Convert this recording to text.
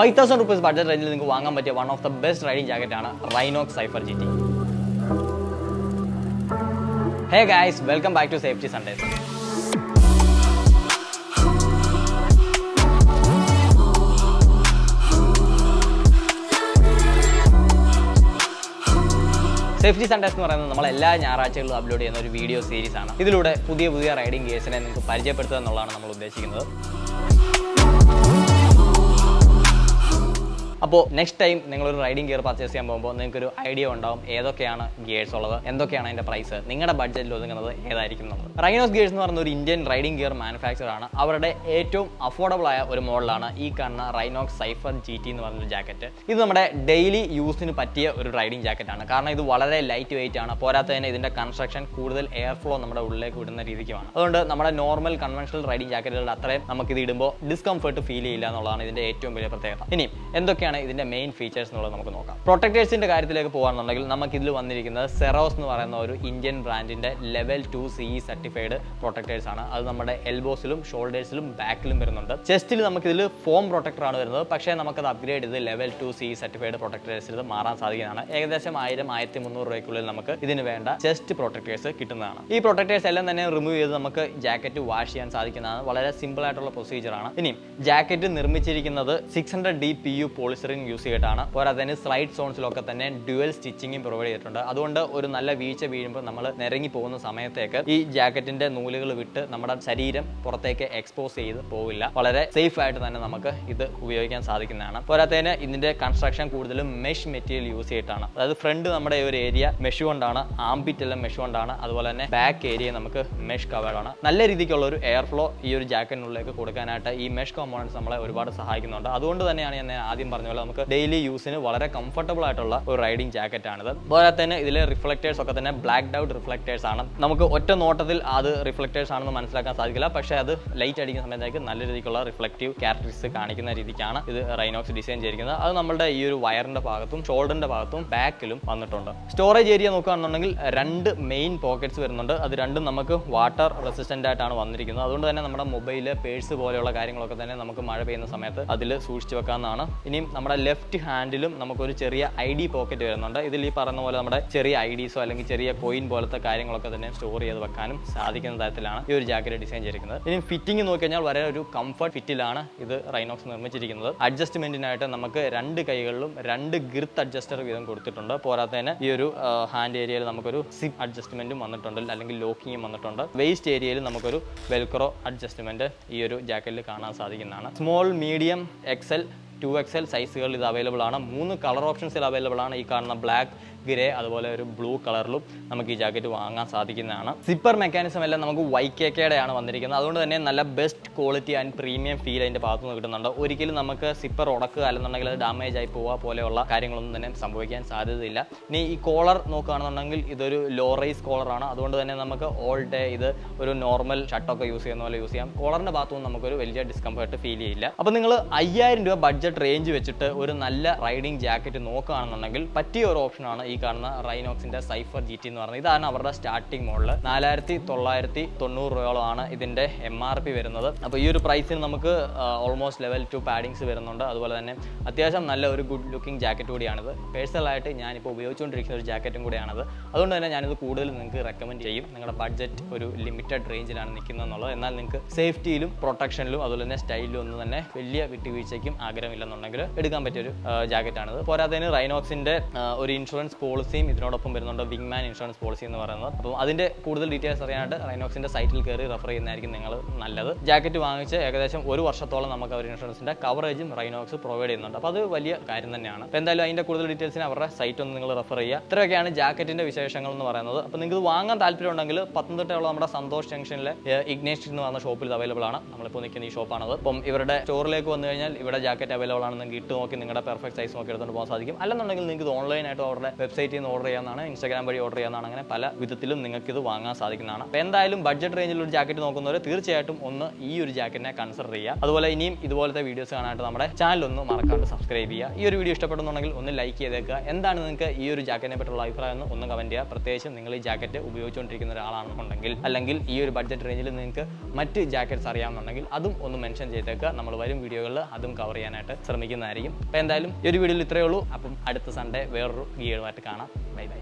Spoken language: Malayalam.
5,000 rupees budget range നിങ്ങൾക്ക് വാങ്ങാൻ പറ്റിയ one of the best riding jacket ആണ് Rhinox Cypher GT. Hey guys, welcome back to Safety Sundays. Safety Sundays എന്ന് പറയുന്നത് നമ്മൾ എല്ലാ ഞായറാഴ്ചകളിലും അപ്ലോഡ് ചെയ്യുന്ന ഒരു വീഡിയോ സീരീസ് ആണ്. ഇതിലൂടെ പുതിയ റൈഡിംഗ് ഗിയേഴ്സിനെ നിങ്ങൾക്ക് പരിചയപ്പെടുത്തുക എന്നുള്ളതാണ് നമ്മൾ ഉദ്ദേശിക്കുന്നത്. അപ്പോൾ നെക്സ്റ്റ് ടൈം നിങ്ങളൊരു റൈഡിംഗ് ഗിയർ പർച്ചേസ് ചെയ്യാൻ പോകുമ്പോൾ നിങ്ങൾക്കൊരു ഐഡിയ ഉണ്ടാവും ഏതൊക്കെയാണ് ഗിയേഴ്സ് ഉള്ളത്, എന്തൊക്കെയാണ് അതിൻ്റെ പ്രൈസ്, നിങ്ങളുടെ ബഡ്ജറ്റിൽ ഒതുങ്ങുന്നത് ഏതായിരിക്കും എന്നുള്ളത്. റൈനോസ് ഗിയേഴ്സ് എന്ന് പറയുന്ന ഒരു ഇന്ത്യൻ റൈഡിംഗ് ഗിയർ മാനുഫാക്ചർ ആണ്. അവരുടെ ഏറ്റവും അഫോർഡബിൾ ആയ ഒരു മോഡലാണ് ഈ കാണുന്ന റൈനോക്സ് സൈഫർ GT എന്ന് പറഞ്ഞൊരു ജാക്കറ്റ്. ഇത് നമ്മുടെ ഡെയിലി യൂസിന് പറ്റിയ ഒരു റൈഡിംഗ് ജാക്കറ്റാണ്. കാരണം ഇത് വളരെ ലൈറ്റ് വെയിറ്റ് ആണ്. പോരാത്തതിന് ഇതിൻ്റെ കൺസ്ട്രക്ഷൻ കൂടുതൽ എയർ ഫ്ലോ നമ്മുടെ ഉള്ളിലേക്ക് വിടുന്ന രീതിക്കുമാണ്. അതുകൊണ്ട് നമ്മുടെ നോർമൽ കൺവെൻഷണൽ റൈഡിംഗ് ജാക്കറ്റുകളുടെ അത്രയും നമുക്കിത് ഇടുമ്പോൾ ഡിസ്കംഫർട്ട് ഫീൽ ചെയ്യില്ല എന്നുള്ളതാണ് ഇതിൻ്റെ ഏറ്റവും വലിയ പ്രത്യേകത. ഇനി എന്തൊക്കെയാണ് ഇതിന്റെ മെയിൻ ഫീച്ചേഴ്സ് എന്നുള്ളത് നമുക്ക് നോക്കാം. പ്രൊട്ടക്ടേഴ്സിന്റെ കാര്യത്തിലേക്ക് പോകുകയാണെന്നുണ്ടെങ്കിൽ നമുക്ക് ഇതിൽ വന്നിരിക്കുന്നത് സെറോസ് എന്ന് പറയുന്ന ഒരു ഇന്ത്യൻ ബ്രാൻഡിന്റെ ലെവൽ 2 CE സർട്ടിഫൈഡ് പ്രൊട്ടക്ടേഴ്സ് ആണ്. അത് നമ്മുടെ എൽബോസിലും ഷോൾഡേഴ്സിലും ബാക്കിലും വരുന്നുണ്ട്. ചെസ്റ്റിൽ നമുക്ക് ഇതിൽ ഫോം പ്രൊട്ടക്ടർ ആണ് വരുന്നത്. പക്ഷേ നമുക്കത് അപ്ഗ്രേഡ് ചെയ്ത് ലെവൽ 2 CE സർട്ടിഫൈഡ് പ്രൊട്ടക്ടേഴ്സിൽ മാറാൻ സാധിക്കുന്നതാണ്. ഏകദേശം 1000-1300 രൂപയ്ക്കുള്ളിൽ നമുക്ക് ഇതിന് വേണ്ട ചെസ്റ്റ് പ്രൊട്ടക്ടേഴ്സ് കിട്ടുന്നതാണ്. ഈ പ്രൊട്ടക്ടേഴ്സ് എല്ലാം തന്നെ റിമൂവ് ചെയ്ത് നമുക്ക് ജാക്കറ്റ് വാഷ് ചെയ്യാൻ സാധിക്കുന്നതാണ്. വളരെ സിമ്പിൾ ആയിട്ടുള്ള പ്രൊസീജിയർ ആണ്. ഇനി ജാക്കറ്റ് നിർമ്മിച്ചിരിക്കുന്നത് 600D PU പോളിസ്റ്ററിൻ യൂസ് ചെയ്തിട്ടാണ്. പോരാത്തതിന് സ്ലൈഡ് സോൺസിലൊക്കെ തന്നെ ഡ്യുവൽ സ്റ്റിച്ചിങ്ങും പ്രൊവൈഡ് ചെയ്തിട്ടുണ്ട്. അതുകൊണ്ട് ഒരു നല്ല വീഴ്ച വീഴുമ്പോൾ നമ്മൾ നിരങ്ങി പോകുന്ന സമയത്തേക്ക് ഈ ജാക്കറ്റിന്റെ നൂലുകൾ വിട്ട് നമ്മുടെ ശരീരം പുറത്തേക്ക് എക്സ്പോസ് ചെയ്ത് പോവില്ല. വളരെ സേഫ് ആയിട്ട് തന്നെ നമുക്ക് ഇത് ഉപയോഗിക്കാൻ സാധിക്കുന്നതാണ്. പോരാത്തതിന് ഇതിന്റെ കൺസ്ട്രക്ഷൻ കൂടുതലും മെഷ് മെറ്റീരിയൽ യൂസ് ചെയ്തിട്ടാണ്. അതായത് ഫ്രണ്ട് നമ്മുടെ ഒരു ഏരിയ മെഷ് കൊണ്ടാണ്, ആംബിറ്റ് എല്ലാം മെഷ് കൊണ്ടാണ്, അതുപോലെ തന്നെ ബാക്ക് ഏരിയ നമുക്ക് മെഷ് കവേർഡാണ്. നല്ല രീതിക്കുള്ള ഒരു എയർ ഫ്ലോ ഈ ഒരു ജാക്കറ്റിനുള്ളിലേക്ക് കൊടുക്കാനായിട്ട് ഈ മെഷ് കോമ്പോണൻസ് നമ്മളെ ഒരുപാട് സഹായിക്കുന്നുണ്ട്. അതുകൊണ്ട് തന്നെയാണ് ഞാൻ ആദ്യം പറഞ്ഞ പോലെ നമുക്ക് ഡെയിലി യൂസിന് വളരെ കംഫർട്ടബിൾ ആയിട്ടുള്ള ഒരു റൈഡിംഗ് ജാക്കറ്റ് ആണിത്. അതുപോലെ തന്നെ ഇതിലെ റിഫ്ലക്ടേഴ്സ് ഒക്കെ തന്നെ ബ്ലാക്ക്ഡ് ഔട്ട് റിഫ്ലക്ടേഴ്സ് ആണ്. നമുക്ക് ഒറ്റ നോട്ടത്തിൽ അത് റിഫ്ലക്ടേഴ്സ് ആണെന്ന് മനസ്സിലാക്കാൻ സാധിക്കില്ല. പക്ഷേ അത് ലൈറ്റ് അടിക്കുന്ന സമയത്തേക്ക് നല്ല രീതിക്കുള്ള റിഫ്ലക്റ്റീവ് ക്യാരക്ടറിസ്റ്റിക്സ് കാണിക്കുന്ന രീതിക്കാണ് ഇത് റൈനോക്സ് ഡിസൈൻ ചെയ്തിരിക്കുന്നത്. അത് നമ്മുടെ ഈ ഒരു വയറിന്റെ ഭാഗത്തും ഷോൾഡറിന്റെ ഭാഗത്തും ബാക്കിലും വന്നിട്ടുണ്ട്. സ്റ്റോറേജ് ഏരിയ നോക്കുകയാണെന്നുണ്ടെങ്കിൽ 2 മെയിൻ പോക്കറ്റ്സ് വരുന്നുണ്ട്. അത് രണ്ടും നമുക്ക് വാട്ടർ റെസിസ്റ്റന്റ് ആയിട്ടാണ് വന്നിരിക്കുന്നത്. അതുകൊണ്ട് തന്നെ നമ്മുടെ മൊബൈല്, പേഴ്സ് പോലെയുള്ള കാര്യങ്ങളൊക്കെ തന്നെ നമുക്ക് മഴ പെയ്യുന്ന സമയത്ത് അതിൽ സൂക്ഷിച്ചു വെക്കാവുന്നതാണ്. ഇനിയും നമ്മുടെ ലെഫ്റ്റ് ഹാൻഡിലും നമുക്കൊരു ചെറിയ ID പോക്കറ്റ് വരുന്നുണ്ട്. ഇതിൽ ഈ പറയുന്ന പോലെ നമ്മുടെ ചെറിയ IDസോ അല്ലെങ്കിൽ ചെറിയ കോയിൻ പോലത്തെ കാര്യങ്ങളൊക്കെ തന്നെ സ്റ്റോർ ചെയ്ത് വെക്കാനും സാധിക്കുന്ന തരത്തിലാണ് ഈ ഒരു ജാക്കറ്റ് ഡിസൈൻ ചെയ്തിരിക്കുന്നത്. ഇനി ഫിറ്റിംഗ് നോക്കി കഴിഞ്ഞാൽ വളരെ ഒരു കംഫർട്ട് ഫിറ്റിലാണ് ഇത് റൈനോക്സ് നിർമ്മിച്ചിരിക്കുന്നത്. അഡ്ജസ്റ്റ്മെന്റിനായിട്ട് നമുക്ക് 2 കൈകളിലും 2 ഗിർത്ത് അഡ്ജസ്റ്റർ വീതം കൊടുത്തിട്ടുണ്ട്. പോരാത്തതിന് ഈ ഒരു ഹാൻഡ് ഏരിയയിൽ നമുക്കൊരു സിപ്പ് അഡ്ജസ്റ്റ്മെന്റും വന്നിട്ടുണ്ട്, അല്ലെങ്കിൽ ലോക്കിങ്ങും വന്നിട്ടുണ്ട്. വേസ്റ്റ് ഏരിയയിൽ നമുക്കൊരു വെൽക്രോ അഡ്ജസ്റ്റ്മെന്റ് ഈ ഒരു ജാക്കറ്റിൽ കാണാൻ സാധിക്കുന്നതാണ്. സ്മോൾ, മീഡിയം, XL, 2XL സൈസുകളിൽ ഇത് അവൈലബിൾ ആണ്. 3 കളർ ഓപ്ഷൻസിൽ അവൈലബിൾ ആണ്. ഈ കാണുന്ന ബ്ലാക്ക്, ഗ്രേ, അതുപോലെ ഒരു ബ്ലൂ കളറിലും നമുക്ക് ഈ ജാക്കറ്റ് വാങ്ങാൻ സാധിക്കുന്നതാണ്. സിപ്പർ മെക്കാനിസം എല്ലാം നമുക്ക് YKKയുടെ ആണ് വന്നിരിക്കുന്നത്. അതുകൊണ്ട് തന്നെ നല്ല best quality and premium feel അതിൻ്റെ ഭാഗത്തു നിന്ന് കിട്ടുന്നുണ്ട്. ഒരിക്കലും നമുക്ക് സിപ്പർ ഉടക്കുക അല്ലെന്നുണ്ടെങ്കിൽ അത് ഡാമേജ് ആയി പോവുക പോലെയുള്ള കാര്യങ്ങളൊന്നും തന്നെ സംഭവിക്കാൻ സാധ്യതയില്ല. ഇനി ഈ കോളർ നോക്കുകയാണെന്നുണ്ടെങ്കിൽ ഇതൊരു ലോ റൈസ് കോളറാണ്. അതുകൊണ്ട് തന്നെ നമുക്ക് ഓൾ ഡേ ഇത് ഒരു നോർമൽ ഷർട്ടൊക്കെ യൂസ് ചെയ്യുന്ന പോലെ യൂസ് ചെയ്യാം. കോളറിൻ്റെ ഭാഗത്തുനിന്ന് നമുക്കൊരു വലിയ ഡിസ്കംഫർട്ട് ഫീൽ ചെയ്യില്ല. അപ്പോൾ നിങ്ങൾ 5000 രൂപ ബഡ്ജറ്റ് റേഞ്ച് വെച്ചിട്ട് ഒരു നല്ല റൈഡിംഗ് ജാക്കറ്റ് നോക്കുകയാണെന്നുണ്ടെങ്കിൽ പറ്റിയ ഒരു ഓപ്ഷനാണ് ഈ കാണുന്ന റൈനോക്സിന്റെ സൈഫർ GT എന്ന് പറയുന്നത്. ഇതാണ് അവരുടെ സ്റ്റാർട്ടിംഗ് മോഡൽ. 4990 രൂപയോളമാണ് ഇതിന്റെ MRP വരുന്നത്. അപ്പോൾ ഈ ഒരു പ്രൈസിന് നമുക്ക് ഓൾമോസ്റ്റ് ലെവൽ 2 പാഡിങ്സ് വരുന്നുണ്ട്. അതുപോലെ തന്നെ അത്യാവശ്യം നല്ല ഒരു ഗുഡ് ലുക്കിംഗ് ജാക്കറ്റ് കൂടിയാണിത്. പേഴ്സണലായിട്ട് ഞാനിപ്പോൾ ഉപയോഗിച്ചുകൊണ്ടിരിക്കുന്ന ഒരു ജാക്കറ്റും കൂടിയാണത്. അതുകൊണ്ട് തന്നെ ഞാനിത് കൂടുതൽ നിങ്ങൾക്ക് റെക്കമെൻഡ് ചെയ്യും. നിങ്ങളുടെ ബഡ്ജറ്റ് ഒരു ലിമിറ്റഡ് റേഞ്ചിലാണ് നിൽക്കുന്നത് എന്നുള്ളത്. എന്നാൽ നിങ്ങൾക്ക് സേഫ്റ്റിയിലും പ്രൊട്ടക്ഷനിലും അതുപോലെ തന്നെ സ്റ്റൈലിലും ഒന്നും തന്നെ വലിയ വിട്ടുവീഴ്ചയ്ക്കും ആഗ്രഹമില്ലെന്നുണ്ടെങ്കിൽ എടുക്കാൻ പറ്റിയൊരു ജാക്കറ്റാണിത്. പോരാത്തതിന് റൈനോക്സിന്റെ ഒരു ഇൻഷുറൻസ് പോളിസിയും ഇതിനോടൊപ്പം വരുന്നുണ്ട്, വിങ്മാൻ ഇൻഷുറൻസ് പോളിസി എന്ന് പറയുന്നത്. അപ്പോൾ അതിന്റെ കൂടുതൽ ഡീറ്റെയിൽസ് അറിയാനായിട്ട് റൈനോക്സിന്റെ സൈറ്റിൽ കയറി റെഫർ ചെയ്യുന്നതായിരിക്കും നിങ്ങൾ നല്ലത്. ജാക്കറ്റ് വാങ്ങിച്ച് ഏകദേശം 1 വർഷത്തോളം നമുക്ക് അവർ ഇൻഷുറൻസിന്റെ കവറേജും റൈനോക്സ് പ്രൊവൈഡ് ചെയ്യുന്നുണ്ട്. അപ്പോൾ അത് വലിയ കാര്യം തന്നെയാണ്. അപ്പോൾ എന്തായാലും അതിന്റെ കൂടുതൽ ഡീറ്റെയിൽസിന് അവരുടെ സൈറ്റ് ഒന്ന് നിങ്ങൾ റെഫർ ചെയ്യുക. ഇത്രയൊക്കെയാണ് ജാക്കറ്റിന്റെ വിശേഷങ്ങൾ എന്ന് പറയുന്നത്. അപ്പോൾ നിങ്ങൾക്ക് വാങ്ങാൻ താല്പര്യം ഉണ്ടെങ്കിൽ പത്തനംതിട്ടയുള്ള നമ്മുടെ സന്തോഷ് ജംഗ്ഷനിലെ ഇഗ്നേഷ് എന്ന് പറഞ്ഞ ഷോപ്പിൽ ഇത് അവൈലബിൾ ആണ്. നമ്മളിപ്പോൾ നിൽക്കുന്ന ഈ ഷോപ്പാണത്. അപ്പം ഇവരുടെ സ്റ്റോറിലേക്ക് വന്നു കഴിഞ്ഞാൽ ഇവിടെ ജാക്കറ്റ് അവൈലബിൾ ആണ്. നിങ്ങൾക്ക് ഇട്ട് നോക്കി നിങ്ങളുടെ പെർഫെക്റ്റ് സൈസ് നോക്കി എടുത്തുകൊണ്ട് പോകാൻ സാധിക്കും. അല്ലെന്നുണ്ടെങ്കിൽ നിങ്ങൾക്ക് ഇത് ഓൺലൈനായിട്ട് അവരുടെ വെബ്സൈറ്റിൽ നിന്ന് ഓർഡർ ചെയ്യാവുന്നതാണ്, ഇൻസ്റ്റാഗ്രാം വഴി ഓർഡർ ചെയ്യാവുന്നതാണ്. അങ്ങനെ പല വിധത്തിലും നിങ്ങൾക്ക് ഇത് വാങ്ങാൻ സാധിക്കുന്നതാണ്. അപ്പോൾ എന്തായാലും ബഡ്ജറ്റ് റേഞ്ചിൽ ഒരു ജാക്കറ്റ് നോക്കുന്നവർ തീർച്ചയായിട്ടും ഒന്ന് ഈ ഒരു ജാക്കറ്റിനെ കൺസിഡർ ചെയ്യുക. അതുപോലെ ഇനിയും ഇതുപോലത്തെ വീഡിയോസ് കാണാനായിട്ട് നമ്മുടെ ചാനൽ ഒന്ന് മറക്കാണ്ട് സബ്സ്ക്രൈബ് ചെയ്യുക. ഈ ഒരു വീഡിയോ ഇഷ്ടപ്പെടുന്നുണ്ടെങ്കിൽ ഒന്ന് ലൈക്ക് ചെയ്തേക്കുക. എന്താണ് നിങ്ങൾക്ക് ഈ ഒരു ജാക്കറ്റിനെ പറ്റിയുള്ള അഭിപ്രായം എന്ന് ഒന്ന് കമന്റ് ചെയ്യുക. പ്രത്യേകിച്ചും നിങ്ങൾ ഈ ജാക്കറ്റ് ഉപയോഗിച്ചുകൊണ്ടിരിക്കുന്ന ഒരാളാണെന്നുണ്ടെങ്കിൽ, അല്ലെങ്കിൽ ഈ ഒരു ബഡ്ജറ്റ് റേഞ്ചിൽ നിങ്ങൾക്ക് മറ്റ് ജാക്കറ്റ്സ് അറിയാമെന്നുണ്ടെങ്കിൽ അതും ഒന്ന് മെൻഷൻ ചെയ്തേക്കുക. നമ്മൾ വരും വീഡിയോകളിൽ അതും കവർ ചെയ്യാനായിട്ട് ശ്രമിക്കുന്നതായിരിക്കും. അപ്പോൾ എന്തായാലും ഈ ഒരു വീഡിയോയിൽ ഇത്രയേ ഉള്ളൂ. അപ്പം അടുത്ത സൺഡേ വേറൊരു വീഡിയോയുമായിട്ട് കാണാം. Bye bye.